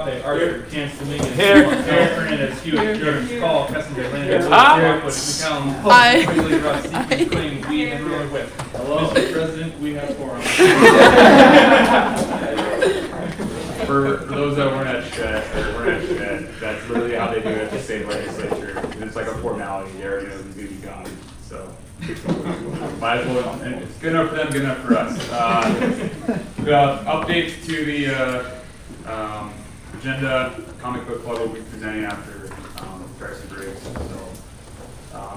Arthur Cance Dominguez, Eric Hernandez, Hewitt, Jordan, Call, Kessinger, Landon, Blackwood, McCallum, Quigley, Russ, Seekers, Kling, Weed, and Roy Whip. Hello, Mr. President, we have quorum. For those that weren't at SHED, that's literally how they do it at the state legislature. It's like a formality. They already know who's going to be gone. So, might as well, and it's good enough for them, good enough for us. Updates to the agenda. Comic Book Club will be presenting after Darcy Briggs. So,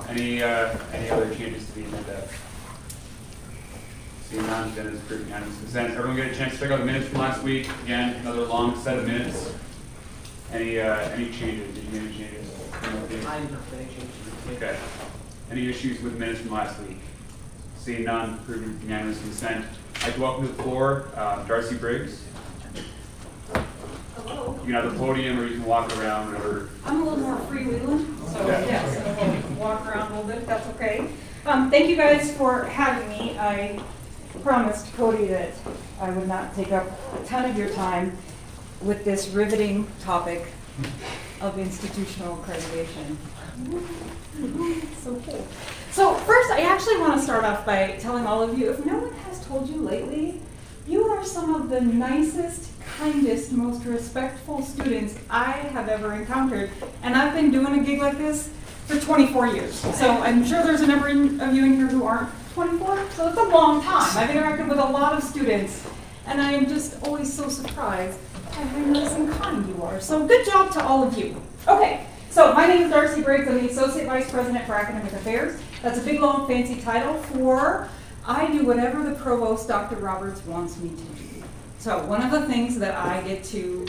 any other changes to the agenda? Seeing none, agenda is approved unanimous consent. Everyone get a chance to check out the minutes from last week. Again, another long set of minutes. Any changes? Did you make any changes? I didn't make any changes. Okay. Any issues with minutes from last week? Seeing none, approved unanimous consent. I'd like to welcome to the floor Darcy Briggs. Hello. You can have the podium or you can walk around or. I'm a little more freewheeling, so Okay. yes, I'll walk around a little bit if that's okay. Thank you guys for having me. I promised Cody that I would not take up a ton of your time with this riveting topic of institutional accreditation. So cool. So first, I actually want to start off by telling all of you, if no one has told you lately, you are some of the nicest, kindest, most respectful students I have ever encountered. And I've been doing a gig like this for 24 years. So I'm sure there's a number of you in here who aren't 24, so it's a long time. I've interacted with a lot of students, and I am just always so surprised at how nice and kind you are. So good job to all of you. Okay, so my name is Darcy Briggs. I'm the Associate Vice President for Academic Affairs. That's a big, long, fancy title for I do whatever the Provost, Dr. Roberts, wants me to do. So one of the things that I get to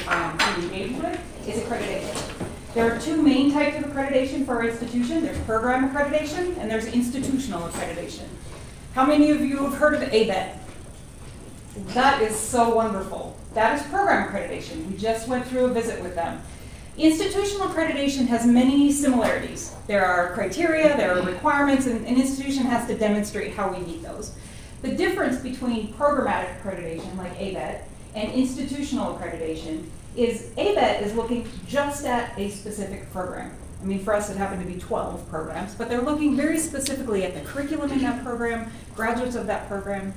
engage with is accreditation. There are two main types of accreditation for our institution. There's program accreditation and there's institutional accreditation. How many of you have heard of ABET? That is so wonderful. That is program accreditation. We just went through a visit with them. Institutional accreditation has many similarities. There are criteria, there are requirements, and an institution has to demonstrate how we meet those. The difference between programmatic accreditation, like ABET, and institutional accreditation is ABET is looking just at a specific program. I mean, for us, it happened to be 12 programs, but they're looking very specifically at the curriculum in that program, graduates of that program.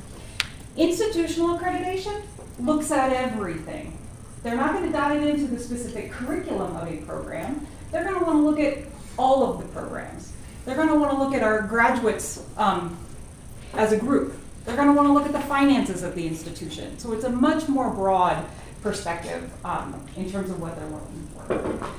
Institutional accreditation looks at everything. They're not going to dive into the specific curriculum of a program. They're going to want to look at all of the programs. They're going to want to look at our graduates as a group. They're going to want to look at the finances of the institution. So it's a much more broad perspective in terms of what they're looking for.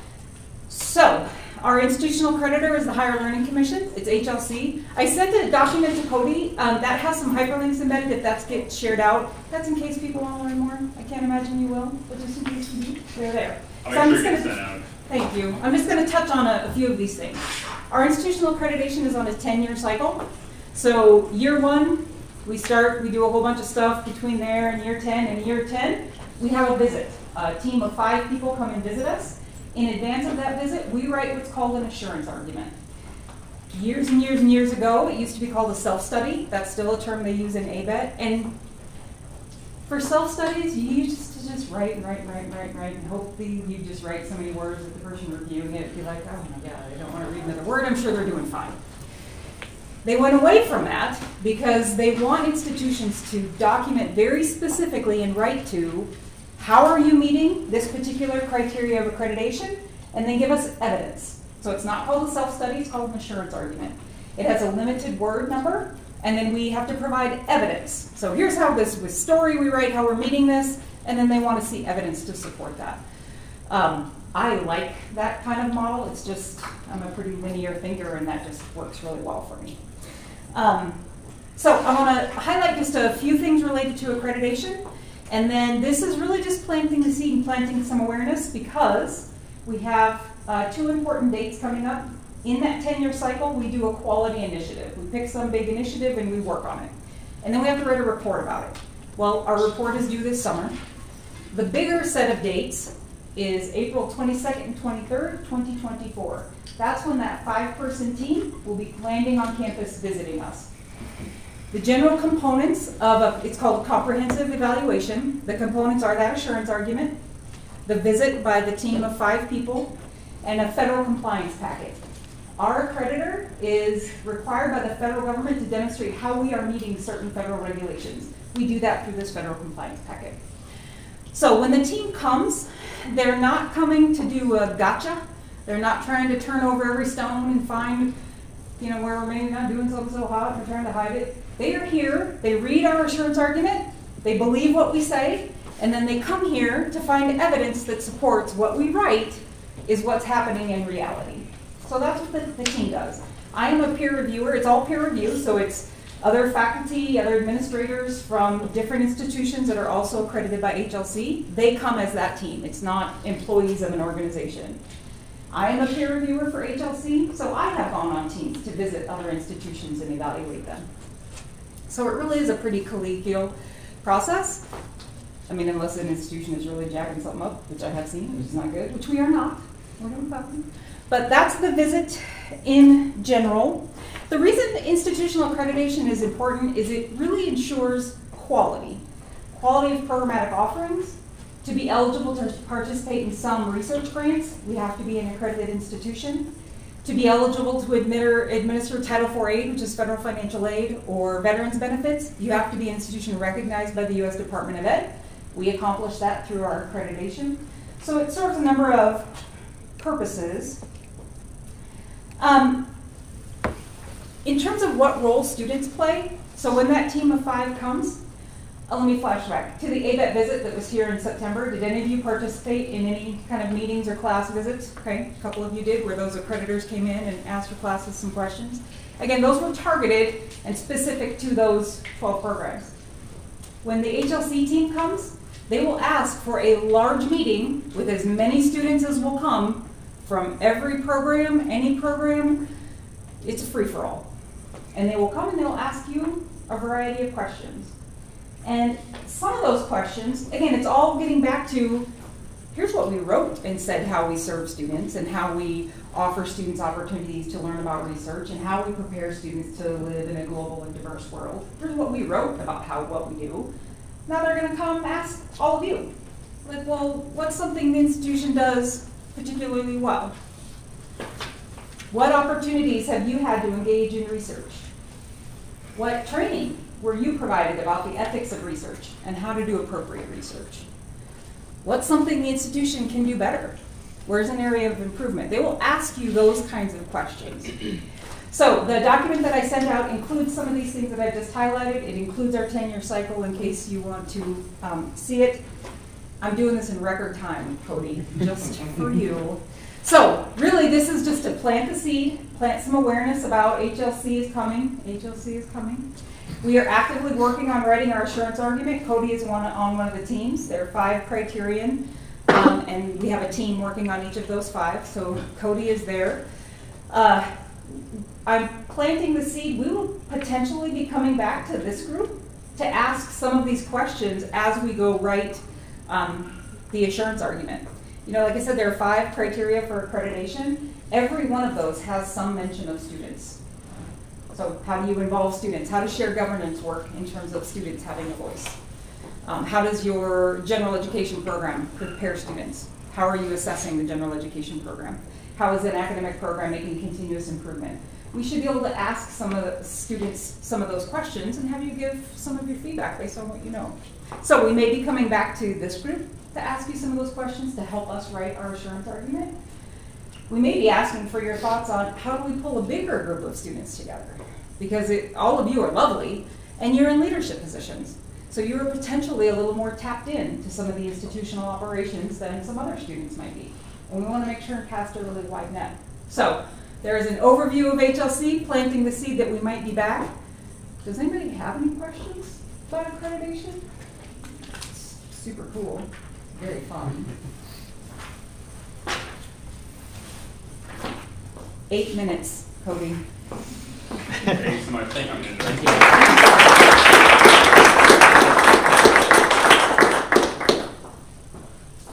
So our institutional accreditor is the Higher Learning Commission. It's HLC. I sent a document to Cody that has some hyperlinks embedded if that gets shared out. That's in case people want to learn more. I can't imagine you will, but just in case you do, they're there. I'll so I'm make just sure going to out. Thank you. I'm just going to touch on a few of these things. Our institutional accreditation is on a 10-year cycle. So year 1, we do a whole bunch of stuff between there and year 10. And year 10, we have a visit. A team of 5 people come and visit us. In advance of that visit, we write what's called an assurance argument. Years and years and years ago, it used to be called a self-study. That's still a term they use in ABET. And for self-studies, you used to just write, and hopefully you just write so many words that the person reviewing it would be like, oh my God, I don't want to read another word. I'm sure they're doing fine. They went away from that because they want institutions to document very specifically and write to how are you meeting this particular criteria of accreditation, and then give us evidence. So it's not called a self-study, it's called an assurance argument. It has a limited word number, and then we have to provide evidence. So here's how this with story we write how we're meeting this, and then they want to see evidence to support that. I like that kind of model. It's just, I'm a pretty linear thinker, and that just works really well for me. So I want to highlight just a few things related to accreditation. And then this is really just planting the seed and planting some awareness because we have 2 important dates coming up. In that 10-year cycle, we do a quality initiative. We pick some big initiative and we work on it. And then we have to write a report about it. Well, our report is due this summer. The bigger set of dates is April 22nd and 23rd, 2024. That's when that 5-person team will be landing on campus visiting us. The general components of it's called a comprehensive evaluation. The components are that assurance argument, the visit by the team of 5 people, and a federal compliance packet. Our accreditor is required by the federal government to demonstrate how we are meeting certain federal regulations. We do that through this federal compliance packet. So when the team comes, they're not coming to do a gotcha. They're not trying to turn over every stone and find, you know, where we're maybe not doing something so hot and trying to hide it. They are here, they read our assurance argument, they believe what we say, and then they come here to find evidence that supports what we write is what's happening in reality. So that's what the team does. I am a peer reviewer. It's all peer review, so it's other faculty, other administrators from different institutions that are also accredited by HLC. They come as that team. It's not employees of an organization. I am a peer reviewer for HLC, so I have gone on teams to visit other institutions and evaluate them. So it really is a pretty collegial process. I mean, unless an institution is really jacking something up, which I have seen, which is not good, which we are not. We're doing fine. But that's the visit in general. The reason institutional accreditation is important is it really ensures quality. Quality of programmatic offerings. To be eligible to participate in some research grants, we have to be an accredited institution. To be eligible to administer Title IV aid, which is federal financial aid, or veterans benefits, you have to be an institution recognized by the U.S. Department of Ed. We accomplish that through our accreditation. So it serves a number of purposes. In terms of what role students play, so when that team of 5 comes, let me flashback to the ABET visit that was here in September. Did any of you participate in any kind of meetings or class visits? Okay, a couple of you did, where those accreditors came in and asked your classes some questions. Again, those were targeted and specific to those 12 programs. When the HLC team comes, they will ask for a large meeting with as many students as will come from every program, any program. It's a free-for-all. And they will come and they'll ask you a variety of questions. And some of those questions, again, it's all getting back to, here's what we wrote and said how we serve students and how we offer students opportunities to learn about research and how we prepare students to live in a global and diverse world. Here's what we wrote about what we do. Now they're going to come ask all of you, like, well, what's something the institution does particularly well? What opportunities have you had to engage in research? What training were you provided about the ethics of research and how to do appropriate research? What's something the institution can do better? Where's an area of improvement? They will ask you those kinds of questions. So the document that I sent out includes some of these things that I just highlighted. It includes our 10-year cycle in case you want to see it. I'm doing this in record time, Cody, just for you. So really, this is just to plant the seed, plant some awareness about HLC is coming. HLC is coming. We are actively working on writing our assurance argument. Cody is on one of the teams. There are 5 criterion, and we have a team working on each of those 5. So Cody is there. I'm planting the seed. We will potentially be coming back to this group to ask some of these questions as we go write the assurance argument. You know, like I said, there are 5 criteria for accreditation. Every one of those has some mention of students. So how do you involve students? How does shared governance work in terms of students having a voice? How does your general education program prepare students? How are you assessing the general education program? How is an academic program making continuous improvement? We should be able to ask some of the students some of those questions and have you give some of your feedback based on what you know. So we may be coming back to this group to ask you some of those questions to help us write our assurance argument. We may be asking for your thoughts on how do we pull a bigger group of students together? Because all of you are lovely and you're in leadership positions. So you're potentially a little more tapped in to some of the institutional operations than some other students might be. And we want to make sure and cast a really wide net. So there is an overview of HLC, planting the seed that we might be back. Does anybody have any questions about accreditation? It's super cool, very fun. 8 minutes, Cody. Thanks so much. Thank you.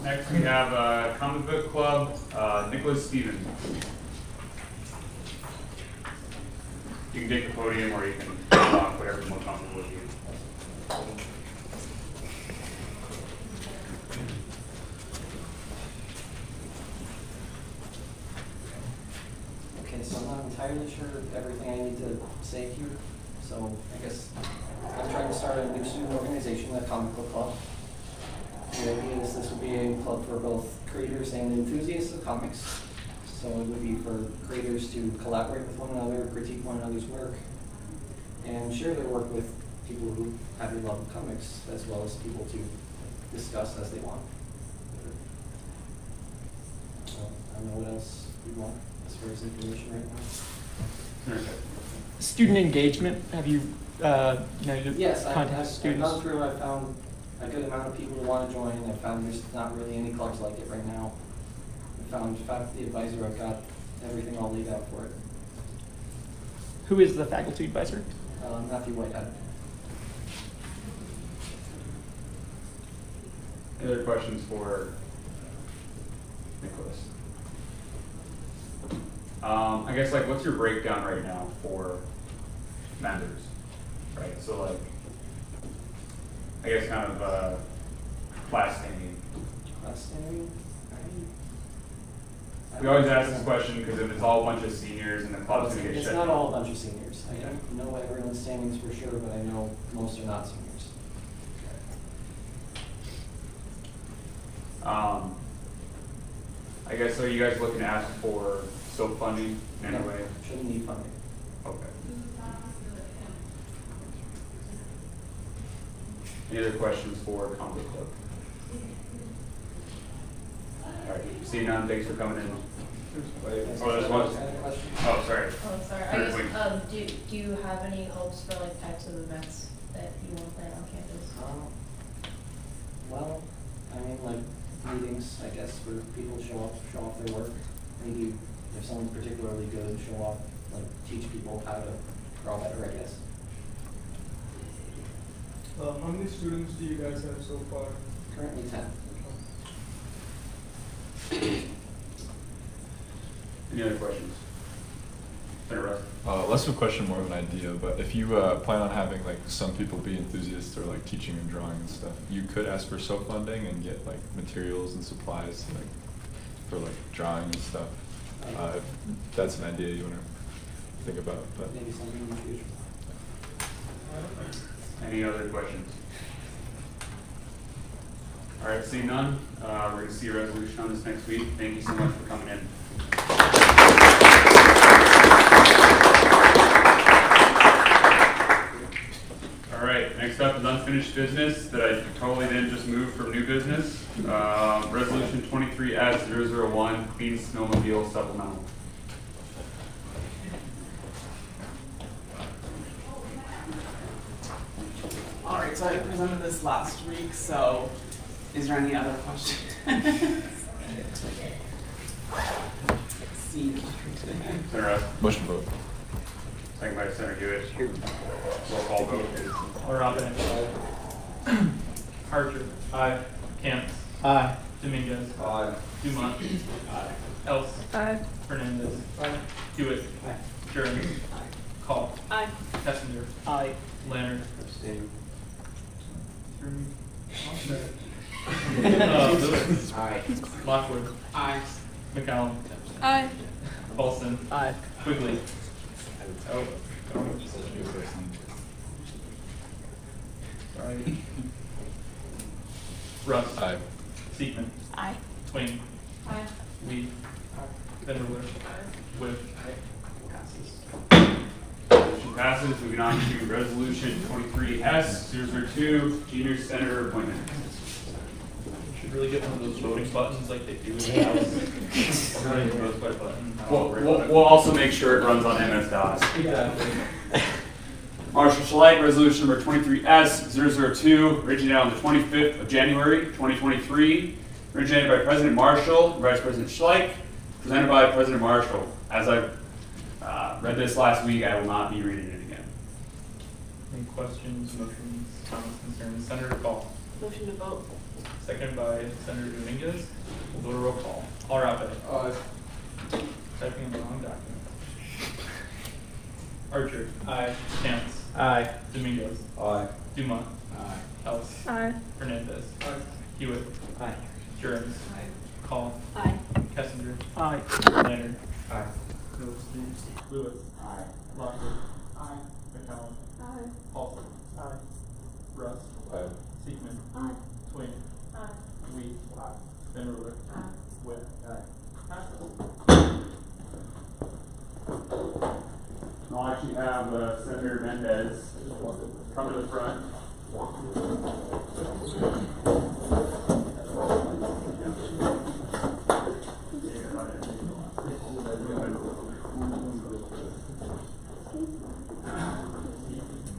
Next we have Comic Book Club, Nicholas Stevens. You can take the podium or you can talk, whatever's more comfortable with you. entirely sure everything I need to say here. So I guess I'm trying to start a new student organization, the Comic Book Club. The idea is this would be a club for both creators and enthusiasts of comics. So it would be for creators to collaborate with one another, critique one another's work, and share their work with people who have a love of comics, as well as people to discuss as they want. I don't know what else we want as far as information right now. Student engagement, have you, Yes, contact I've students? gone through, I've found a good amount of people who want to join. I've found there's not really any clubs like it right now. I found faculty advisor, I've got everything all laid out for it. Who is the faculty advisor? Matthew Whitehead. Any other questions for Nicholas? I guess like what's your breakdown right now for members, right? So like, I guess kind of class standing. Class standing? We always ask this question because if it's all a bunch of seniors and the club's gonna get It's shut not down. all a bunch of seniors. I don't know everyone's standings for sure, but I know most are not seniors. I guess, are you guys looking to ask for SOAP funding in any No, way? Shouldn't need funding. Okay. Any other questions for Comic Club? All right, seeing none, thanks for coming in. Oh, there's one. Question? Oh, sorry. Oh, sorry. I guess, do you have any hopes for like types of events that you want to plan on campus? Well, I mean, like meetings, I guess, where people show off their work. Maybe if someone's particularly good, show off, like teach people how to draw better, I guess. How many students do you guys have so far? Currently 10. Any other questions? Senator Russ? Less of a question, more of an idea, but if you plan on having like some people be enthusiasts or like teaching and drawing and stuff, you could ask for SOAP funding and get like materials and supplies like for like drawing and stuff. If that's an idea you want to think about, but Maybe something in the future. Any other questions? All right, seeing none, we're going to see a resolution on this next week. Thank you so much for coming in. All right, next up is unfinished business that I totally didn't just move from new business. Resolution 23S001, Clean Snowmobile Supplemental. All right, so I presented this last week, so is there any other questions? See. Senator Russ? motion vote. Second by Senator Hewitt. Roll call vote. Robin. Archer. Aye. Camps. Aye. Dominguez. Aye. Dumont. Aye. Else. Aye. Hernandez. Aye. Hewitt. Aye. Jeremy. Aye. Call. Aye. Kessinger. Aye. Leonard. Abstain. Lewis. Aye. Lockwood. Aye. McCallum. Aye. Paulson. Aye. Quigley. Oh. Sorry. Russ. Aye. Seekman. Aye. Twain. Aye. Lee. Vanderler. Whip. Motion passes. Moving on to resolution 23S002, junior senator appointment. Should really get one of those voting buttons like they do in the house. Running the vote by button. We'll also make sure it runs on MS-DOS. Exactly. Marshall Schleich, resolution number 23S002, originated on the 25th of January, 2023, originated by President Marshall and Vice President Schleich, presented by President Marshall. As I read this last week, I will not be reading it again. Any questions, motions, comments, concerns? Senator Call. Motion to vote. Seconded by Senator Dominguez. We'll go to roll call. All right. Aye. Typing in the wrong document. Archer. Aye. Camps. Aye. Dominguez. Aye. Dumont. Aye. Else. Aye. Hernandez. Aye. Hewitt. Aye. Jeremy. Call. Aye. Kessinger. Leonard. Aye. Steve. Lewis. Aye. Lockwood. Aye. McCollum. Aye. Paulson. Aye. Russ. Aye. Seekman. Aye. Twain. Aye. Lee. Aye. Van Ruler. Aye. Webb. Aye. I'll actually have Senator Mendez come to the front.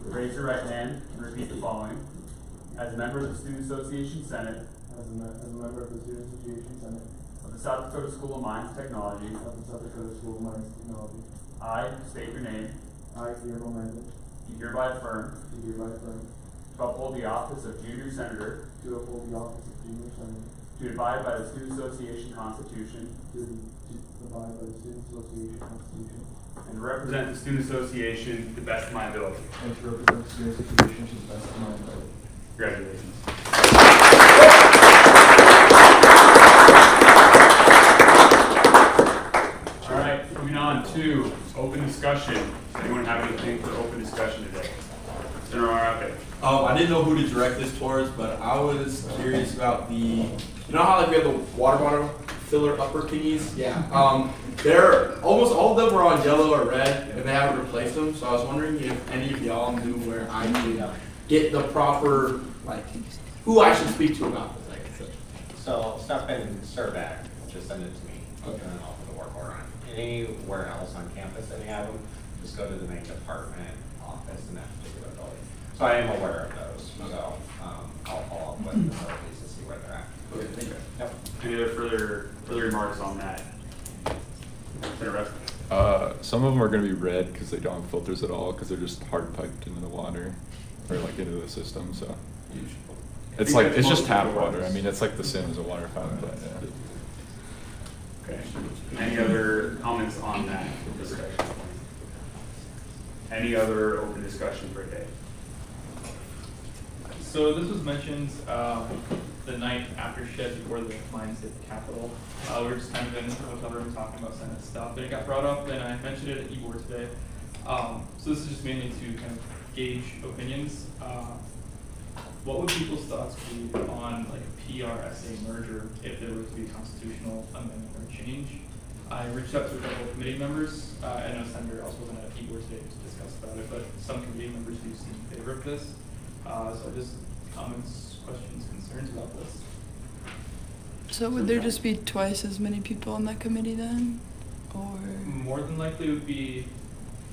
Raise your right hand and repeat the following. As a member of the Student Association Senate As a member of the Student Association Senate of the South Dakota School of Mines and Technology, of the South Dakota School of Mines and Technology, I state your name, I, Guillermo Mendez, do hereby affirm do hereby affirm to uphold the office of Junior Senator, to uphold the office of Junior Senator, to abide by the Student Association Constitution, to abide by the Student Association Constitution, and to represent the Student Association to the best of my ability. and to represent the Student Association to the best of my ability. Congratulations. All right, moving on to open discussion. Does anyone have anything for open discussion today? Senator Arape. I didn't know who to direct this towards, but I was curious about you know how like we have the water bottle filler upper thingies? Yeah. They're almost all of them were on yellow or red, and they haven't replaced them. So I was wondering if any of y'all knew where I could get the proper who I should speak to about this. I guess. So stuff in Survey, just send it to me. Okay. And then I'll put the work order on. Anywhere else on campus, any of them, just go to the main department office in that particular building. So I am aware of those. So I'll follow up with the facilities to see where they're at. Okay, thank you. Yep. Any other further remarks on that? Senator Russ. Some of them are going to be red because they don't have filters at all because they're just hard piped into the water or like into the system. So it's like it's just tap water. I mean, it's like the same as a water fountain. But yeah. Okay. Any other comments on that discussion? Any other open discussion for today? So this was mentioned the night after Shed before the mines hit the Capitol. We were just kind of in the hotel room talking about Senate stuff, but it got brought up, and I mentioned it at eBoard today. So this is just mainly to kind of gauge opinions. What would people's thoughts be on like a PRSA merger if there were to be a constitutional amendment or change? I reached out to a couple of committee members. I know Senator also wasn't at eBoard today to discuss about it, but some committee members do seem in favor of this. So just comments, questions, concerns about this. So would there just be twice as many people on that committee then? Or More than likely it would be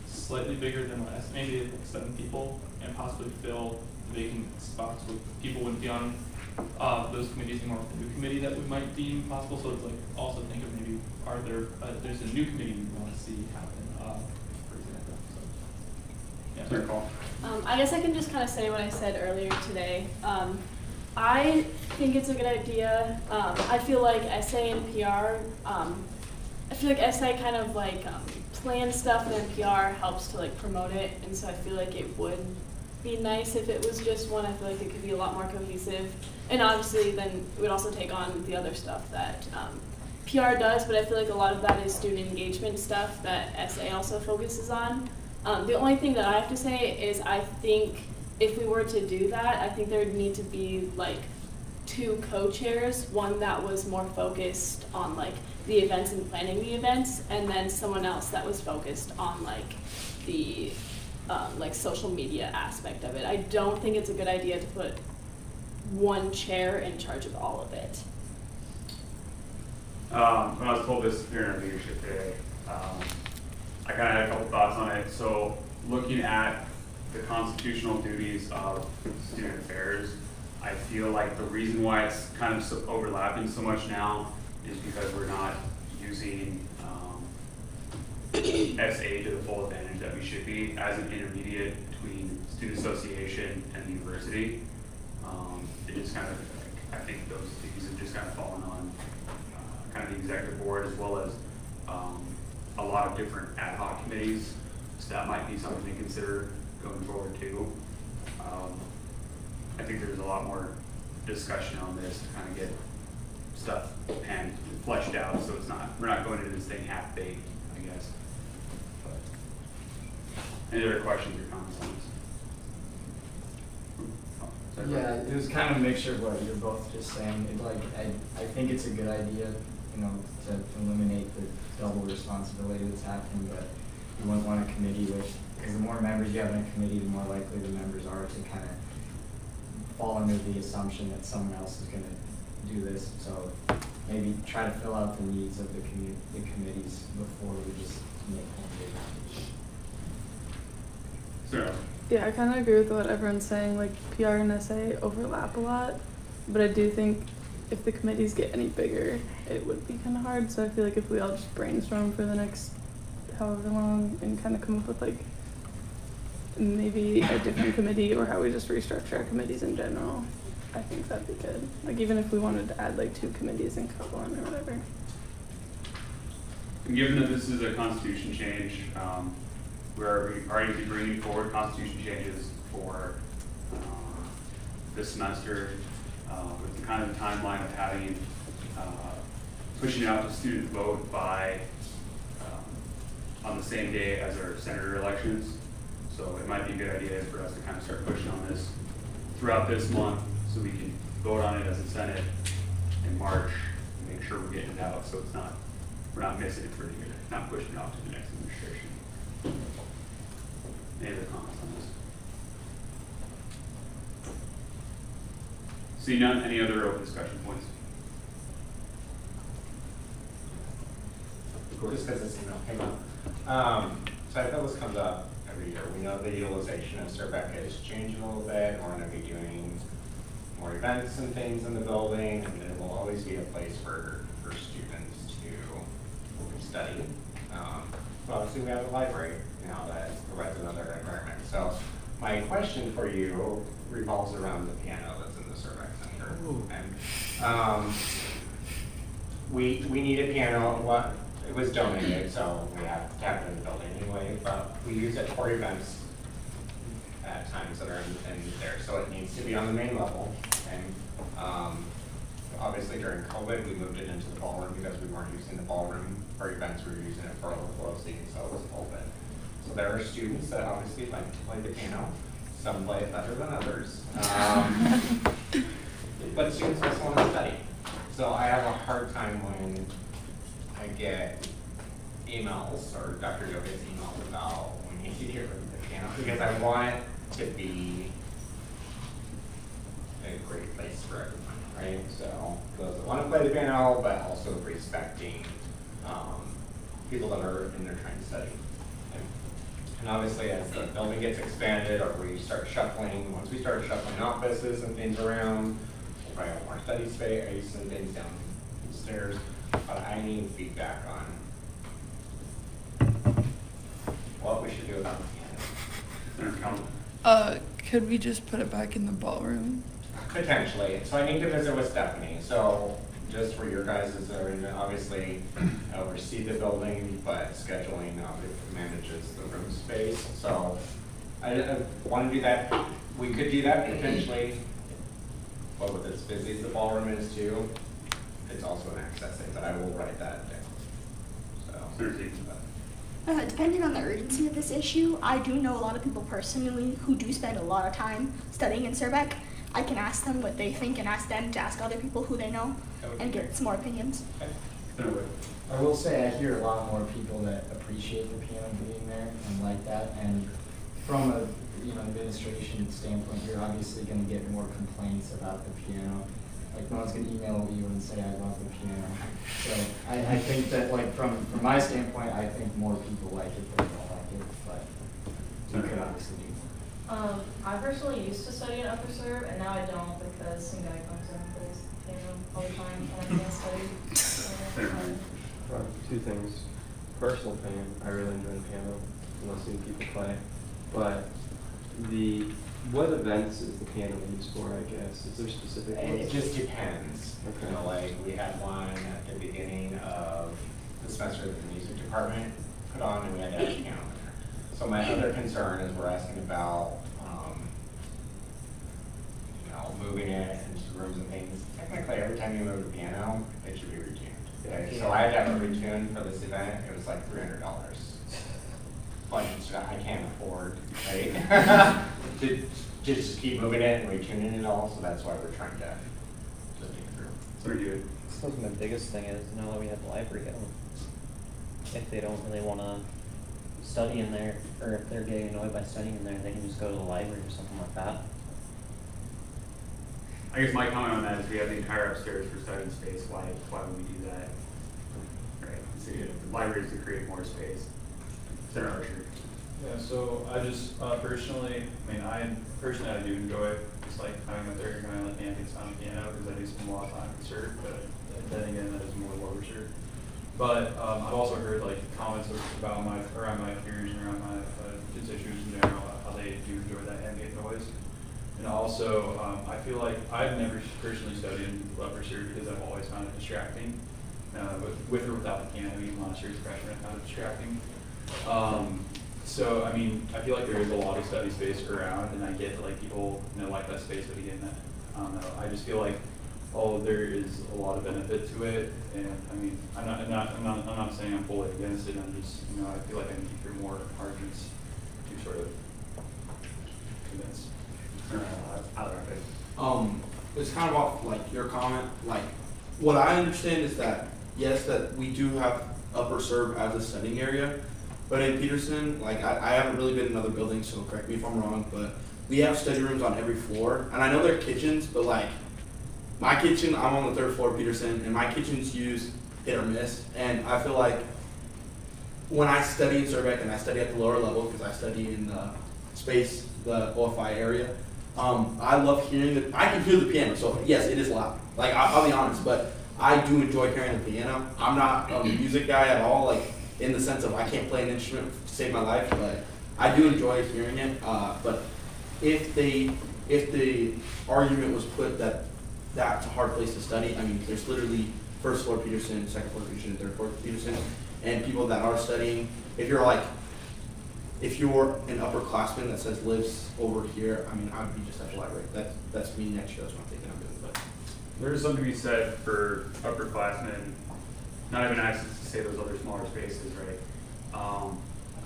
slightly bigger than last, maybe like 7 people, and possibly fill vacant spots with people wouldn't be on those committees anymore with the new committee that we might deem possible. So it's like also think of maybe there's a new committee we want to see happen, for example. So yeah. Clear call. I guess I can just kind of say what I said earlier today. I think it's a good idea. I feel like SA and PR, I feel like SA kind of like plans stuff and then PR helps to like promote it. And so I feel like it would be nice if it was just one. I feel like it could be a lot more cohesive. And obviously then it would also take on the other stuff that PR does, but I feel like a lot of that is student engagement stuff that SA also focuses on. The only thing that I have to say is I think if we were to do that, I think there would need to be like 2 co-chairs, one that was more focused on like the events and planning the events, and then someone else that was focused on like the like social media aspect of it. I don't think it's a good idea to put one chair in charge of all of it. When I was told this during our leadership today, I kind of had a couple thoughts on it. So looking at the constitutional duties of student affairs, I feel like the reason why it's kind of overlapping so much now is because we're not using SA to the full advantage that we should be as an intermediate between student association and the university. It just kind of, I think those duties have just kind of fallen on kind of the executive board as well as a lot of different ad hoc committees. So that might be something to consider going forward too. I think there's a lot more discussion on this to kind of get stuff penned and fleshed out, so it's not, we're not going into this thing half baked, I guess. Any other questions or comments on this? Oh, sorry, Yeah, it was kind of a mixture of what you're both just saying. It, like, I think it's a good idea, you know, to eliminate the double responsibility that's happening, but you wouldn't want a committee with, because the more members you have in a committee, the more likely the members are to kind of fall under the assumption that someone else is going to do this. So maybe try to fill out the needs of the committees before we just make one big. Sarah. Yeah, I kind of agree with what everyone's saying. Like, PR and SA overlap a lot, but I do think if the committees get any bigger, it would be kind of hard. So I feel like if we all just brainstorm for the next however long and kind of come up with like maybe a different committee or how we just restructure our committees in general, I think that'd be good. Like, even if we wanted to add like 2 committees and cut one or whatever. And given that this is a constitution change, we're already bringing forward constitution changes for this semester with the kind of timeline of having pushing out the student vote by on the same day as our senator elections. So it might be a good idea for us to kind of start pushing on this throughout this month so we can vote on it as a Senate in March and make sure we're getting it out so it's not, we're not missing it for a year, not pushing it off to the next administration. Any other comments on this? See none, any other open discussion points? Just because this email came up. So I feel this comes up every year. We know the utilization of CERBEC is changing a little bit. We're going to be doing more events and things in the building, and there will always be a place for students to study. But obviously we have a library now that provides another environment. So my question for you revolves around the piano that's in the CERBEC Center. And, we need a piano. It was donated, so we have to have it in the building anyway, but we use it for events at times that are in there. So it needs to be on the main level. And obviously during COVID, we moved it into the ballroom because we weren't using the ballroom for events. We were using it for overflow seating, so it was open. So there are students that obviously like to play the piano. Some play it better than others. But students also want to study. So I have a hard time when I get emails or Dr. Joe gets emails about we need to get rid of the piano because I want it to be a great place for everyone, right? So those that want to play the piano, but also respecting people that are in there trying to study. And obviously as the building gets expanded or we start shuffling, once we start shuffling offices and things around, we'll probably have more study space and things downstairs. But I need feedback on what we should do about the piano. Could we just put it back in the ballroom? Potentially. So I need to visit with Stephanie. So just for your guys' obviously oversee the building, but scheduling manages the room space. So I want to do that. We could do that potentially, but with as busy as the ballroom is too, it's also an access thing, but I will write that down. So, depending on the urgency of this issue, I do know a lot of people personally who do spend a lot of time studying in CERBEC. I can ask them what they think and ask them to ask other people who they know and get some more opinions. I will say I hear a lot more people that appreciate the piano being there and like that. And from a administration standpoint, you're obviously going to get more complaints about the piano. Like, no one's going to email you and say, I love the piano. So I think that, like, from my standpoint, I think more people like it than don't like it, but we could obviously do more. I personally used to study in Upper Serve, and now I don't because some guy comes in and plays piano all the time, and I can't study. Two things. Personal opinion, I really enjoy the piano and listening to people play. But what events is the piano used for, I guess? Is there specific ones? It just depends. Okay. You know, like we had one at the beginning of the semester that the music department put on, and we had to have a piano in there. So my other concern is we're asking about, moving it into rooms and things. Technically, every time you move a piano, it should be retuned. Okay? So I had to have it retuned for this event. It was like $300. budgets that I can't afford, right? To just keep moving it and retuning it all, so that's why we're trying to think through. Pretty good. I suppose my biggest thing is now that we have the library, if they don't really want to study in there, or if they're getting annoyed by studying in there, they can just go to the library or something like that. I guess my comment on that is we have the entire upstairs for studying space. Why would we do that? Right. So the library is to create more space. Senator Archer. Yeah, so I just personally, I do enjoy just like having a third guy like antics on the piano because I do spend a lot of time in cert, but then again, that is more lower cert. But I've also heard like comments about around my peers and around my constituents in general about how they do enjoy that ambient noise. And also, I feel like I've never personally studied in upper cert because I've always found it distracting. With or without the piano, even last year's freshman, I found it distracting. So, I feel like there is a lot of study space around, and I get like people like that space, but again, I don't know. I just feel like there is a lot of benefit to it, and I'm not saying I'm fully against it. I'm just, I feel like I need to hear more arguments to sort of convince. It's kind of off like your comment. Like, what I understand is that yes, that we do have upper serve as a studying area, but in Peterson, like I haven't really been in other buildings, so correct me if I'm wrong, but we have study rooms on every floor, and I know they're kitchens, but like my kitchen, I'm on the 3rd floor of Peterson, and my kitchens use hit or miss, and I feel like when I study in Survey and I study at the lower level because I study in the space, the OFI area. I love hearing I can hear the piano, so yes, it is loud. Like, I'll be honest, but I do enjoy hearing the piano. I'm not a music guy at all, like, in the sense of I can't play an instrument to save my life, but I do enjoy hearing it. But if the argument was put that that's a hard place to study, there's literally 1st floor Peterson, 2nd floor Peterson, 3rd floor Peterson, and people that are studying, if you're an upperclassman that says lives over here, I would be just at the library. That's me next year. That's what I'm thinking I'm doing. But there is something to be said for upperclassmen not having access to say those other smaller spaces, right?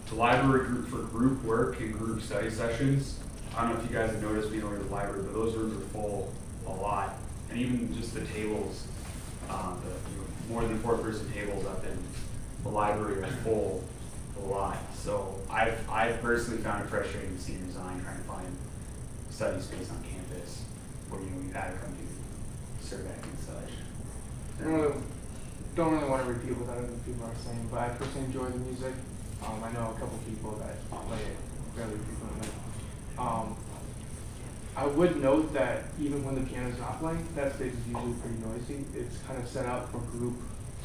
The library group for group work and group study sessions. I don't know if you guys have noticed being over the library, but those rooms are full a lot, and even just the tables, more than 4-person tables up in the library are full a lot. So I've personally found it frustrating to see design trying to find study space on campus where you had to come do survey and such. Don't really want to repeat what other people are saying, but I personally enjoy the music. I know a couple people that play it fairly frequently. I would note that even when the piano's not playing, that space is usually pretty noisy. It's kind of set up for group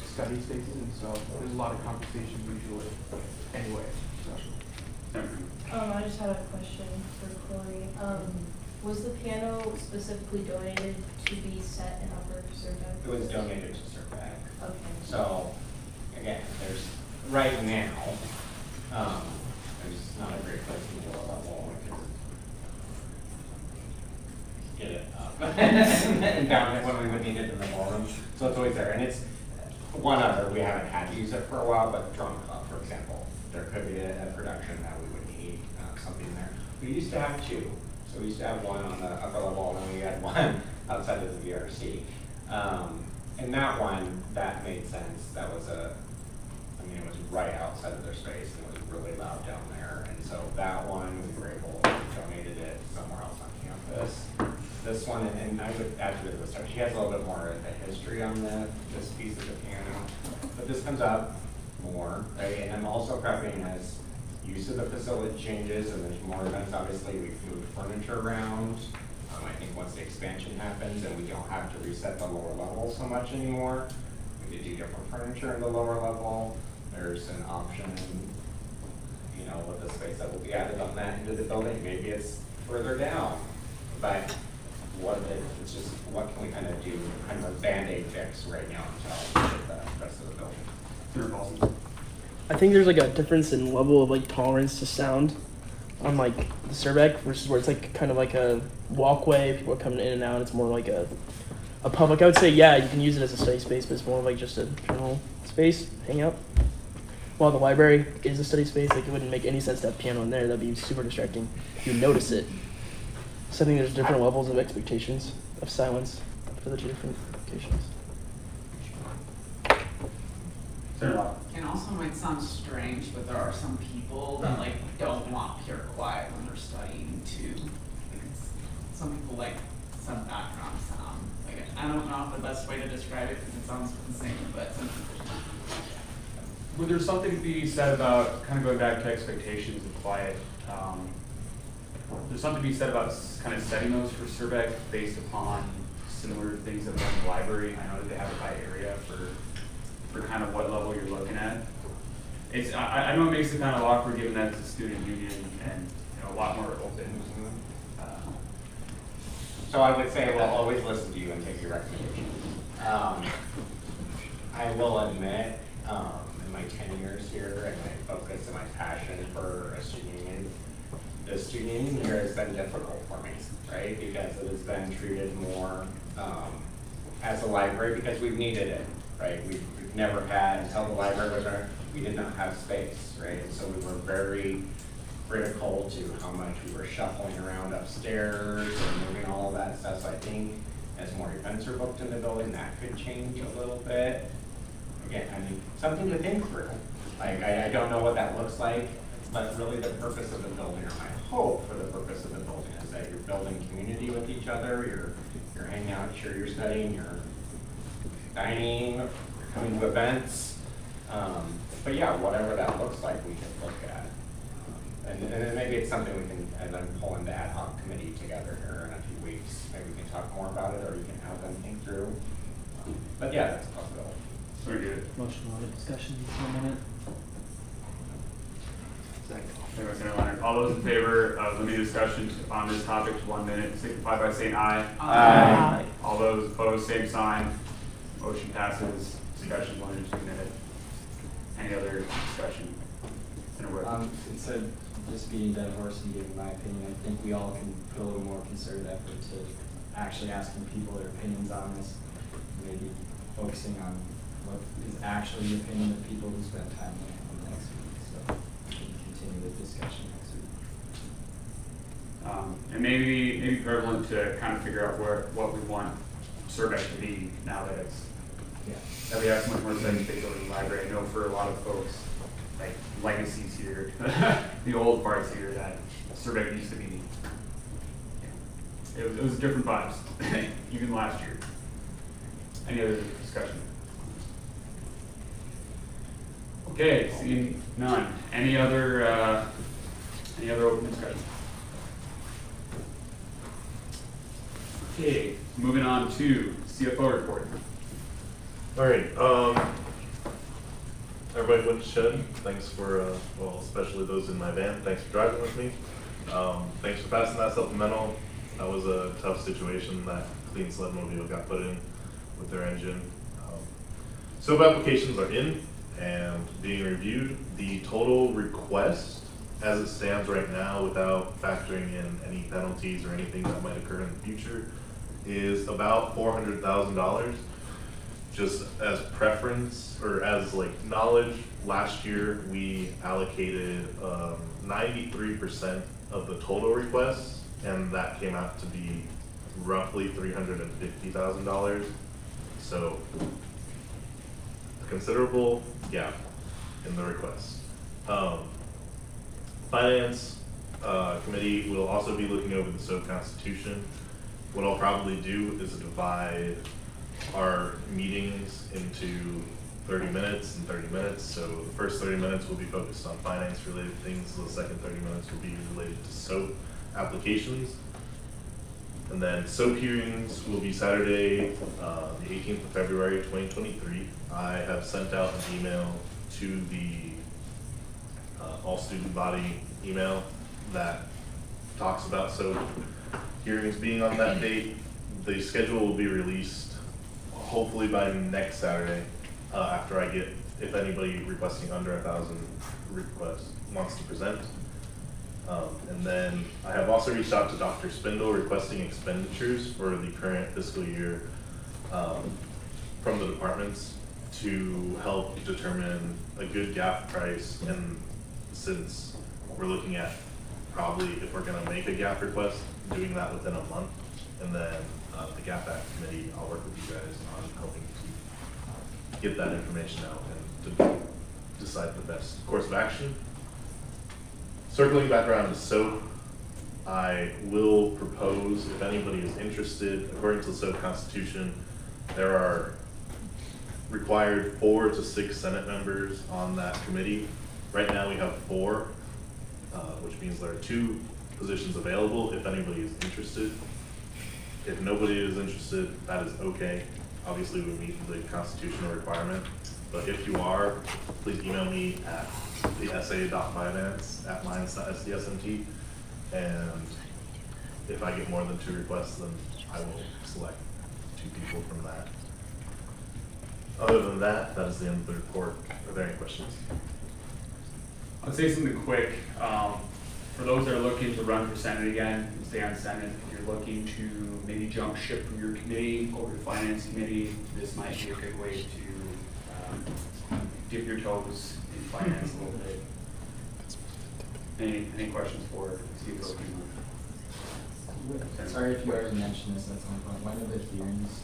study spaces, and so there's a lot of conversation usually anyway. So. I just had a question for Corey. Was the piano specifically donated to be set in upper Survey? It was donated to Survey. Okay. So, again, there's, right now, there's not a great place to go about wall get it up and down it when we would need it in the ballroom. So it's always there. And it's one other, we haven't had to use it for a while, but Drum Club, for example, there could be a production that we would need something there. We used to have 2. So we used to have one on the upper level, and then we had one outside of the VRC. And that one, that made sense. That was it was right outside of their space, and it was really loud down there. And so that one, we were able to donated it somewhere else on campus. This one, and I would add to it this time, she has a little bit more of the history on this piece of the piano. But this comes up more, right? And I'm also prepping as use of the facility changes, and there's more events. Obviously, we've moved furniture around. I think once the expansion happens and we don't have to reset the lower level so much anymore, we could do different furniture in the lower level. There's an option, with the space that will be added on that into the building. Maybe it's further down, but it's just what can we kind of do, kind of a Band-Aid fix right now until we get the rest of the building. I think there's like a difference in level of like tolerance to sound on like the Surbeck versus where it's like kind of like a walkway, people are coming in and out. It's more like a public. I would say, yeah, you can use it as a study space, but it's more like just a general space, hang out. while the library is a study space, like it wouldn't make any sense to have piano in there. That'd be super distracting. You'd notice it. So I think there's different levels of expectations of silence for the two different locations. And also might sound strange, but there are some people that like don't want pure quiet when they're studying too. Like some people like some background sound. Like I don't know the best way to describe it because it sounds insane, but some people. Would there something to be said about, kind of going back to expectations of quiet, there's something to be said about kind of setting those for Surbec based upon similar things that are in the library? I know that they have it by area for kind of what level you're looking at. I know it makes it kind of awkward given that it's a student union and a lot more open. So I would say we'll always listen to you and take your recommendations. I will admit, in my 10 years here and my focus and my passion for a student union, the student union here has been difficult for me, right? Because it has been treated more as a library because we've needed it, right? We've never had, until the library was our, we did not have space, right? And so we were very critical to how much we were shuffling around upstairs and moving all of that stuff. So I think as more events are booked in the building, that could change a little bit. Again, I mean, something to think through. Like, I don't know what that looks like, but really the purpose of the building, or my hope for the purpose of the building, is that you're building community with each other, you're hanging out, you're studying, you're dining, you're coming to events. But yeah, whatever that looks like, we can look at. And then maybe it's something we can, as I'm pulling the ad hoc committee together here in a few weeks, maybe we can talk more about it, or you can have them think through. But yeah, that's a possibility. Very good. Motion order discussion for a minute. Second. All those in favor of limiting discussion on this topic to 1 minute, signify by saying aye. Aye. All those opposed, same sign. Motion passes. Discussion 1 to 2 minutes. Any other discussion? Instead of just being dead horse and giving my opinion, I think we all can put a little more concerted effort to actually asking people their opinions on this, maybe focusing on what is actually the opinion of people who spent time on the next week. So we can continue the discussion next week. And maybe prevalent to kind of figure out what we want Surbec to be now that it's that we have so much more study space over the library. I know for a lot of folks, like legacies here, the old parts here, that Surbec used to be. It was different vibes, even last year. Any other discussion? Okay, seeing none. Any other open discussion? Okay, moving on to CFO report. All right. Everybody went to Shed. Thanks for, well, especially those in my van. Thanks for driving with me. Thanks for passing that supplemental. That was a tough situation that Clean Sled-Mobile got put in with their engine. SOAP applications are in and being reviewed. The total request, as it stands right now, without factoring in any penalties or anything that might occur in the future, is about $400,000. Just as preference or as like knowledge, last year we allocated 93% of the total requests, and that came out to be roughly $350,000. So a considerable gap in the request. Finance committee will also be looking over the SOAP Constitution. What I'll probably do is divide our meetings into 30 minutes and 30 minutes. So the first 30 minutes will be focused on finance related things. The second 30 minutes will be related to SOAP applications. And then SOAP hearings will be Saturday, the 18th of February, 2023. I have sent out an email to the all student body email that talks about SOAP hearings being on that date. The schedule will be released hopefully by next Saturday, after I get, if anybody requesting under 1,000 requests wants to present. And then I have also reached out to Dr. Spindle requesting expenditures for the current fiscal year from the departments. to help determine a good gap price, and since we're looking at probably, if we're gonna make a gap request, doing that within a month, and then the Gap Act Committee, I'll work with you guys on helping to get that information out and to decide the best course of action. Circling back around to SOAP, I will propose, if anybody is interested, according to the SOAP Constitution, there are required 4 to 6 Senate members on that committee. Right now we have 4, which means there are 2 positions available if anybody is interested. If nobody is interested, that is okay. Obviously we meet the constitutional requirement, but if you are, please email me at thesa.finance@minds.sdsmt, and if I get more than 2 requests, then I will select 2 people from that. Other than that, that is the end of the report. Are there any questions? I'll say something quick. For those that are looking to run for Senate again and stay on Senate, if you're looking to maybe jump ship from your committee over to Finance Committee, this might be a good way to dip your toes in finance a little bit. Any questions for CFO? Sorry if you already mentioned this at some point. When are the hearings?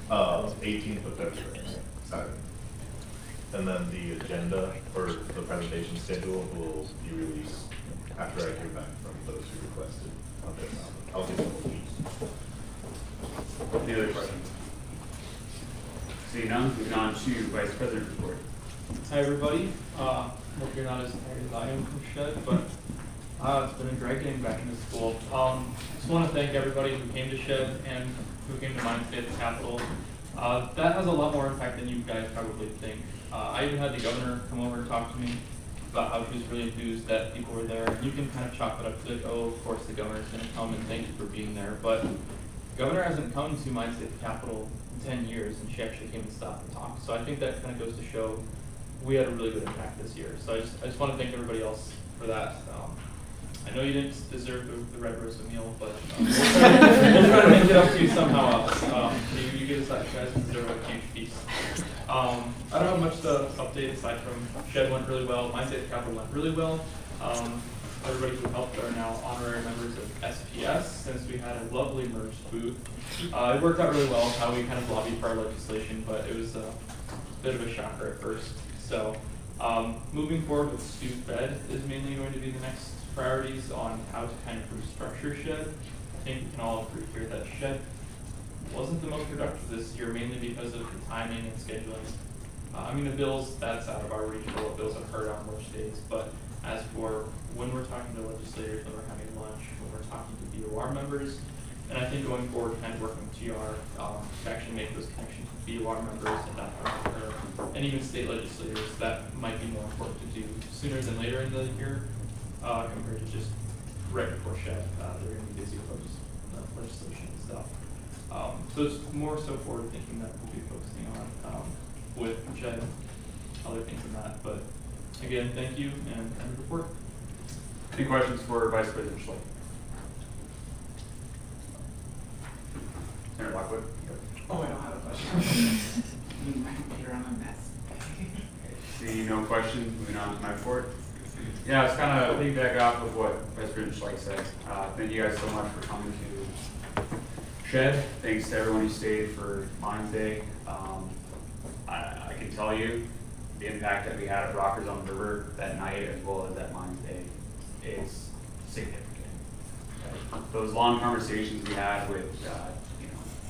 18th of February, Saturday. And then the agenda for the presentation schedule will be released after I hear back from those who requested. I'll give them a week. Any other questions? Seeing none, moving on to Vice President's report. Hi everybody. Hope you're not as tired as I am from SHED, but it's been a drag getting back into school. Just want to thank everybody who came to SHED and who came to Minds Day at the Capitol. That has a lot more impact than you guys probably think. I even had the governor come over and talk to me about how she was really enthused that people were there. You can kind of chalk it up to like, oh, of course the governor's going to come and thank you for being there. But the governor hasn't come to Minds Day at the Capitol in 10 years, and she actually came and stopped and talked. So I think that kind of goes to show we had a really good impact this year. So I just want to thank everybody else for that. I know you didn't deserve the red rose meal, but we'll try to make it up to you somehow else. You get us guys deserve a huge piece. I don't have much to update aside from SHED went really well, Minds Day at the Capitol went really well. Everybody who helped are now honorary members of SPS since we had a lovely merged booth. It worked out really well how we kind of lobbied for our legislation, but it was a bit of a shocker at first. So moving forward with student fed is mainly going to be the next priorities on how to kind of restructure SHED. I think we can all agree here that SHED wasn't the most productive this year, mainly because of the timing and scheduling. I mean, the bills, that's out of our reach for what bills have heard on which dates, but as for when we're talking to legislators, when we're having lunch, when we're talking to DOR members, and I think going forward, kind of working with TR to actually make those connections with DOR members and even state legislators, that might be more important to do sooner than later in the year compared to just right before SHED. They're going to be busy with legislation and stuff. So it's more so forward thinking that we'll be focusing on with SHED, other things than that. But again, thank you and report. Any questions for Vice President Schleich? Senator Lockwood? Oh, I don't have a question. My computer on a mess. See no questions, moving on to my report. Yeah, it's kind of piggyback off of what Vice President Schleich said. Thank you guys so much for coming to SHED. Thanks to everyone who stayed for Minds Day. I can tell you the impact that we had at Rockers on the River that night as well as that Minds Day is significant. Those long conversations we had with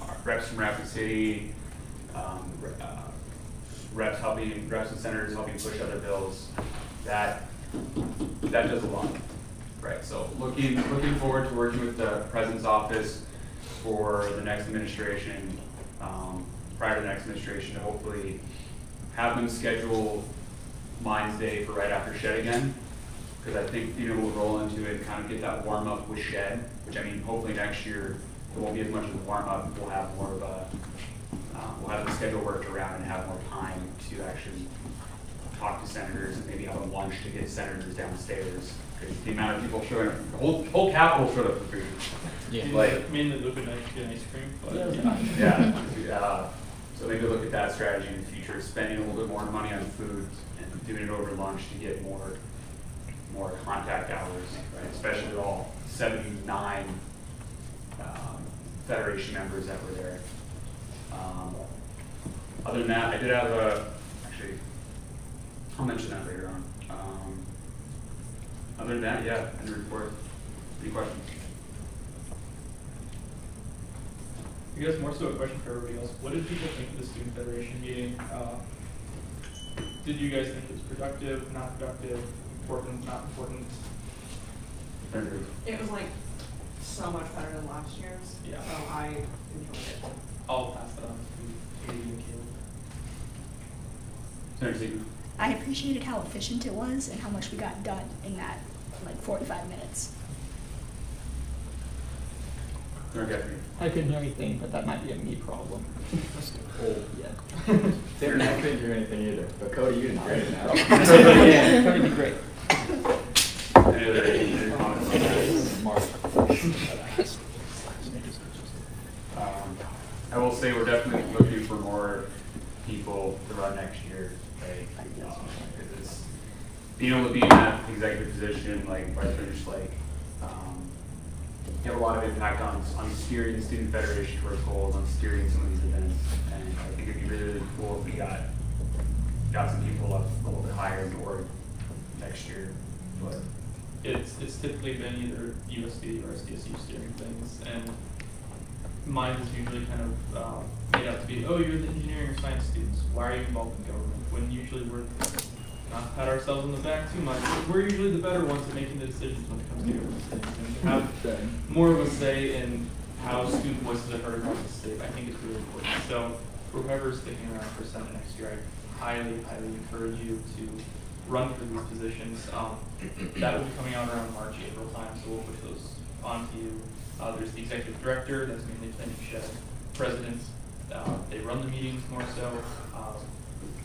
our reps from Rapid City, reps and senators helping push other bills, that does a lot, right? So looking forward to working with the President's office for the next administration, prior to the next administration, to hopefully have them schedule Minds Day for right after SHED again, because I think we'll roll into it and kind of get that warm up with SHED, which I mean hopefully next year it won't be as much of a warm up. We'll have more of a we'll have the schedule worked around and have more time to actually talk to senators and maybe have a lunch to get senators downstairs. Because the amount of people showing up, the whole Capitol showed up for food. Yeah. Like, I mean, it would be nice to get ice cream, but yeah. So maybe look at that strategy in the future, spending a little bit more money on food and doing it over lunch to get more contact hours, right? Especially with all 79 Federation members that were there. Other than that, I did have actually, I'll mention that later on. Other than that, yeah, in the report. Any questions? I guess more so a question for everybody else. What did people think of the Student Federation meeting? Did you guys think it was productive, not productive, important, not important? It was like so much better than last year's. Yeah. So I enjoyed it. I'll pass that on to Katie and Caleb. I appreciated how efficient it was and how much we got done in that, like, 45 minutes. I couldn't hear anything, but that might be a me problem. Yeah. Tanner, I couldn't hear anything either, but Cody, you did great now. Yeah, Cody did great. Any other comments on that? I will say we're definitely looking for more people to run next year, right? Because it's being able to be in that executive position, like Vice President Schlake, you have a lot of impact on steering the Student Federation towards goals, on steering some of these events, and I think it'd be really, really cool if we got some people up a little bit higher in the board next year. But It's typically been either USD or SDSU steering things, and mine is usually kind of made out to be, oh, you're the engineering or science students. Why are you involved in government? When usually we're not pat ourselves on the back too much. We're usually the better ones at making the decisions when it comes to government things. And to have more of a say in how student voices are heard across the state, I think it's really important. So for whoever's sticking around for Senate next year, I highly, highly encourage you to run for these positions. That will be coming out around March, April time, so we'll push those on to you. There's the executive director, that's mainly Penny Shed. Presidents, they run the meetings more so.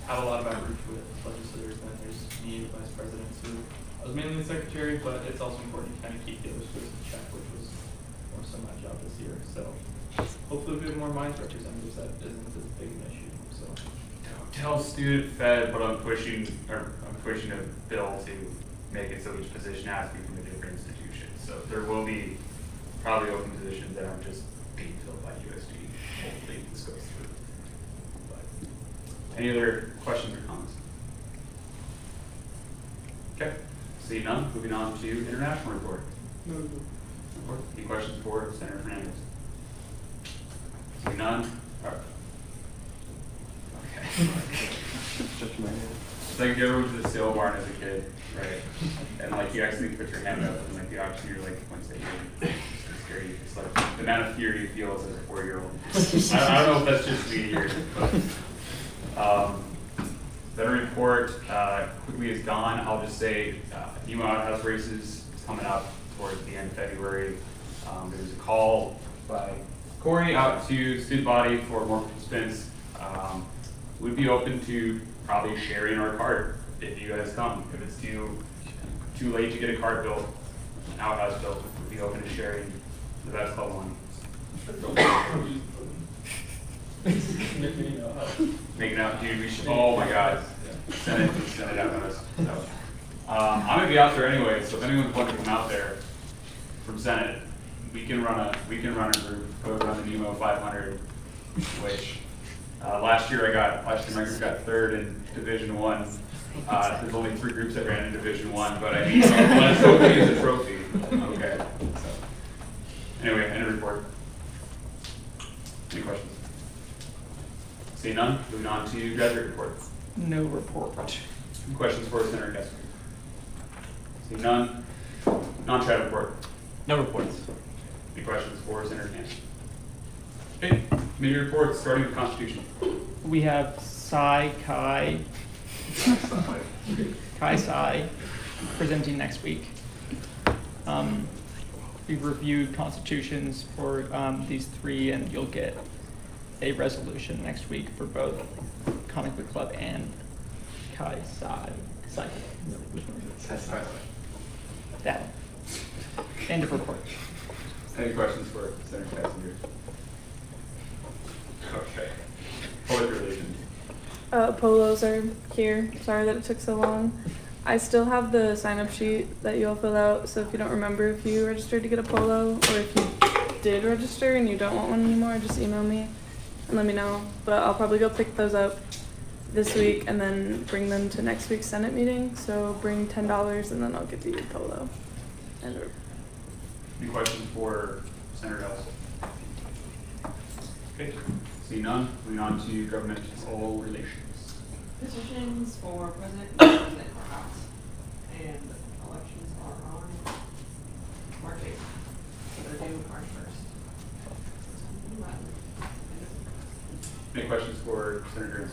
Have a lot of outreach with legislators, and then there's me, the vice president, who I was mainly the secretary, but it's also important to kind of keep the other schools in check, which was more so my job this year. So hopefully we have more minds representatives that isn't as big an issue. So tell Student Fed, but I'm pushing a bill to make it so each position has to be from a different institution. So there will be probably open positions that aren't just being filled by USD. Hopefully this goes through. But any other questions or comments? Okay, seeing none, moving on to international report. Any questions for Senator Fernandez? Seeing none? All right. It's like you ever went to the sale barn as a kid, right? And like you actually put your hand up and like the auctioneer like points at you. It's scary. It's like the amount of fear you feel as a 4-year-old. I don't know if that's just me here, but veteran report quickly is gone. I'll just say new outhouse races is coming up towards the end of February. There's a call by Corey out to student body for more participants. We'd be open to probably sharing our cart if you guys come. If it's too late to get a cart built, an outhouse built, we'd be open to sharing the best club one. Making out, dude. We should. Oh my God, send it out on us. So, I'm gonna be out there anyway. So if anyone's wanting to come out there from Senate, we can run a group. Go run the Nemo 500, which. Last year my group got third in Division I. There's only 3 groups that ran in Division I, but I mean, last trophy is a trophy. Okay. So, anyway, end of report. Any questions? Seeing none, moving on to graduate report. No report. Any questions for Senator Kessler? Seeing none, non-chat report. No reports. Any questions for Senator Kessler? Okay, committee reports, starting with Constitution. We have Kai Sai presenting next week. We've reviewed constitutions for these 3, and you'll get a resolution next week for both Comic Book Club and Kai Sai. That one. End of report. Any questions for Senator Kessler? Okay. Public relations. Polos are here. Sorry that it took so long. I still have the sign-up sheet that you all fill out, so if you don't remember if you registered to get a polo, or if you did register and you don't want one anymore, just email me and let me know. But I'll probably go pick those up this week and then bring them to next week's Senate meeting. So bring $10 and then I'll get you your polo. And Any questions for Senator Ellis? Okay, seeing none, moving on to governmental relations. Petitions for president and president are out, and elections are on March 8th. So they're due March 1st. Any questions for Senator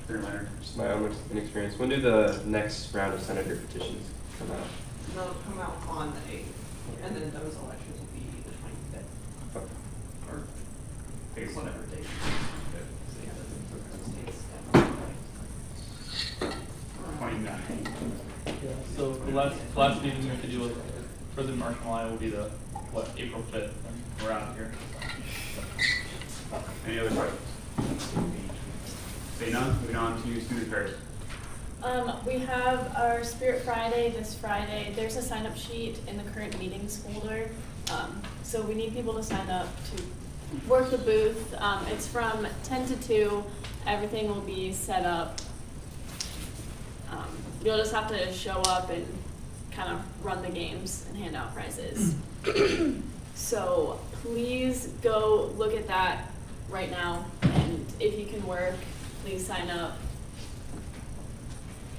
Leonard? Just my own experience. When do the next round of senator petitions come out? They'll come out on the 8th, and then those elections will be the 25th. Or whatever date. So yeah, those dates. 29. Yeah, so the last meeting we have to do with President Marshall and I will be the, April 5th, and we're out of here. Any other questions? Say none, moving on to student affairs. We have our Spirit Friday this Friday. There's a sign-up sheet in the current meetings folder. So we need people to sign up to work the booth. It's from 10 to 2. Everything will be set up. You'll just have to show up and kind of run the games and hand out prizes. So please go look at that right now, and if you can work, please sign up.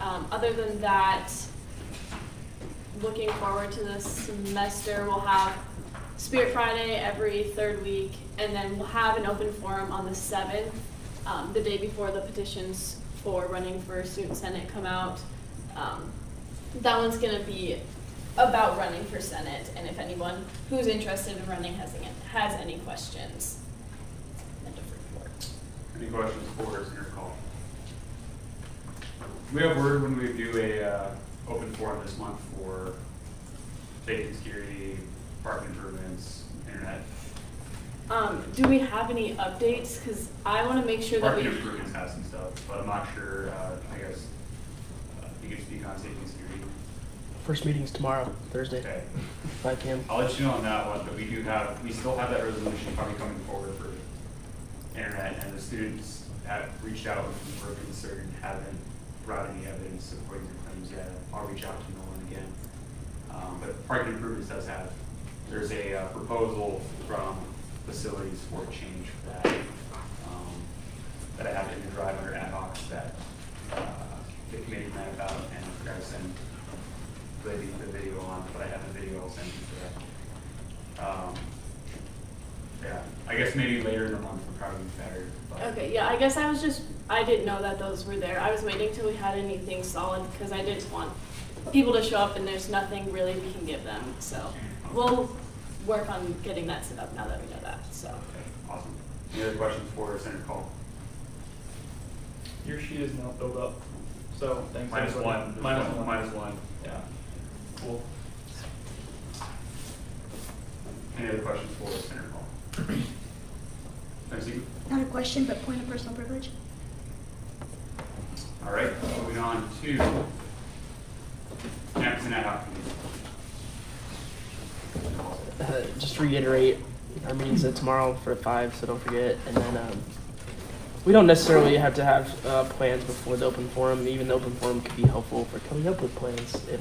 Other than that, looking forward to this semester, we'll have Spirit Friday every third week, and then we'll have an open forum on the 7th, the day before the petitions for running for student senate come out. That one's going to be about running for Senate, and if anyone who's interested in running has any questions. Any questions for Senator Call? We have word when we do a open forum this month for safety, security, park improvements, internet. Do we have any updates? Because I want to make sure that Parking improvements has some stuff, but I'm not sure. I guess you can speak on safety and security. First meeting's tomorrow, Thursday, Okay. 5 p.m. I'll let you know on that one, but we still have that resolution probably coming forward for internet, and the students have reached out and were concerned, haven't brought any evidence supporting their claims yet. I'll reach out to Nolan again. But parking improvements there's a proposal from facilities for a change for that, that I have in the drive under ad hoc that the committee met about, and I forgot to send the video on, but I have the video I'll send you for that. Yeah, I guess maybe later in the month would probably be better. But. Okay, yeah, I guess I didn't know that those were there. I was waiting till we had anything solid because I didn't want people to show up and there's nothing really we can give them. So we'll work on getting that set up now that we know that. So. Okay, awesome. Any other questions for Senator Call? Your sheet is now filled up. So thanks. Minus everybody. one. Minus one. Minus one. Yeah. Cool. Any other questions for Senator Call? Thanks, Steve. Not a question, but point of personal privilege. All right, moving on to campus and ad hoc committee. Just to reiterate, our meeting's tomorrow for 5, so don't forget. And then we don't necessarily have to have plans before the open forum. Even the open forum could be helpful for coming up with plans. If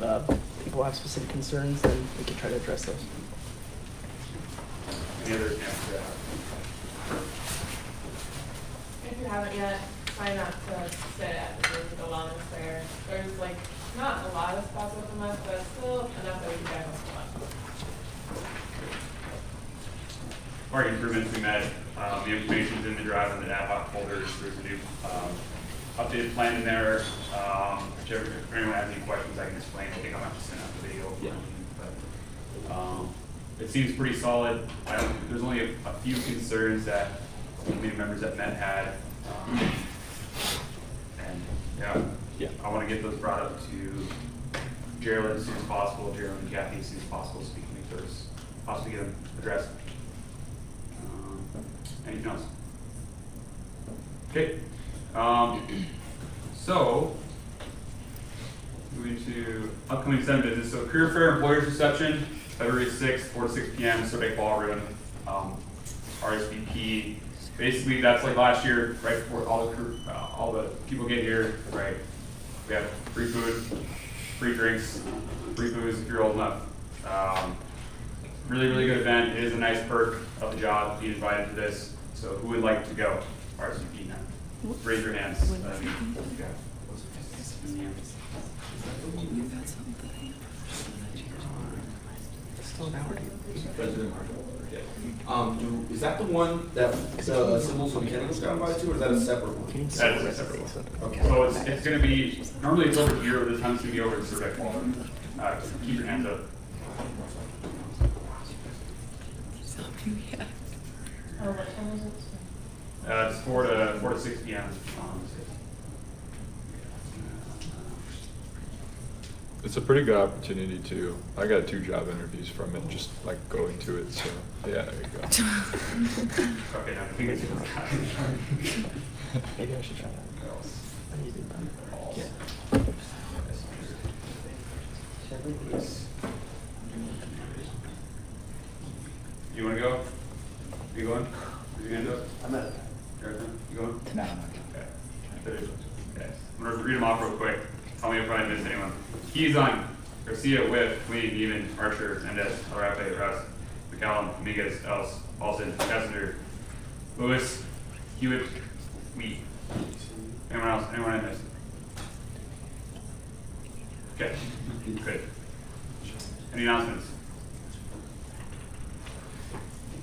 people have specific concerns, then we can try to address those. Any other campus ad hoc? If you haven't yet, try not to sit at the booth the longest there. There's not a lot of spots open left, but still enough that we can back up a lot. Parking improvements we met. The information's in the drive and the ad hoc folders. There's a new updated plan in there. If anyone has any questions, I can explain. I think I'll have to send out the video. Yeah. But it seems pretty solid. There's only a few concerns that committee members that met had. And I want to get those brought up to Gerald as soon as possible, Gerald and Kathy as soon as possible, so we can make those, possibly get them addressed. Anything else? Okay, So, moving to upcoming Senate business. So, Career Fair Employers Reception, February 6th, 4 to 6 p.m. Survey Ballroom, RSVP. Basically, that's like last year, right before all the people get here, right? We have free food, free drinks, free booze if you're old enough. Really, really good event. It is a nice perk of the job to be invited to this. So, who would like to go? RSVP now. Raise your hands. Is that the one that the Symbols from Kennedy's got invited to, or is that a separate one? That is a separate one. Okay. So it's going to be, normally it's over here, but this time it's going to be over at Survey Ballroom. Keep your hands up. It's 4 to 6 p.m. It's a pretty good opportunity too. I got 2 job interviews from it, just like going to it. So yeah, there you go. Okay, now I think it's Maybe I should try that. Yeah. You want to go? You going? Is your hand up? I'm at it. You going? No. Okay. Okay. I'm going to read them off real quick. Tell me if I missed anyone. Keyson, Garcia, Whiff, Queen, Neiman, Archer, Mendez, Arape, Russ, McCallum, Dominguez, Els, Paulson, Kessler, Lewis, Hewitt, Wheat. Anyone else? Anyone I missed? Okay, good. Any announcements?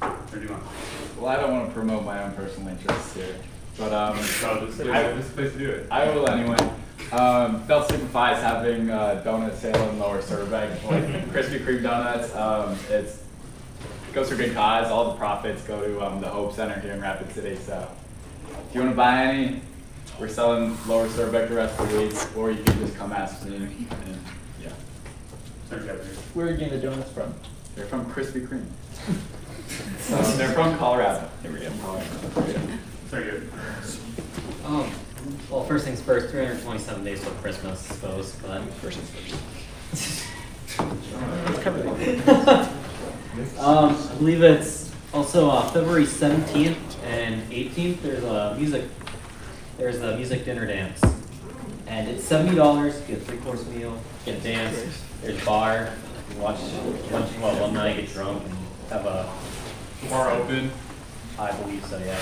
Or do you want? Well, I don't want to promote my own personal interests here, but So this is the place to do it. I will anyway. Belt Signify is having a donut sale in Lower Survey, like Krispy Kreme donuts. It goes for a good cause. All the profits go to the Hope Center here in Rapid City. So if you want to buy any, we're selling Lower Survey the rest of the week, or you can just come ask me. And, yeah. Where are you getting the donuts from? They're from Krispy Kreme. They're from Colorado. Here we go. Very good. Well, first things first, 327 days till Christmas, I suppose, but. First things first. I believe it's also February 17th and 18th. There's a music dinner dance, and it's $70. Get a 3-course meal, get a dance. There's a bar. You can watch one night, get drunk, and have a bar open. I believe so, yeah.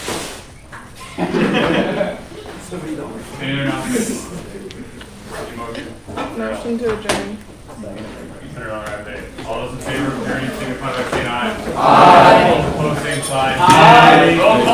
Any other announcements? Motion to adjourn. All those in favor of adjourning, signify by saying aye. Aye. All opposed, same sign. Aye. Roll call.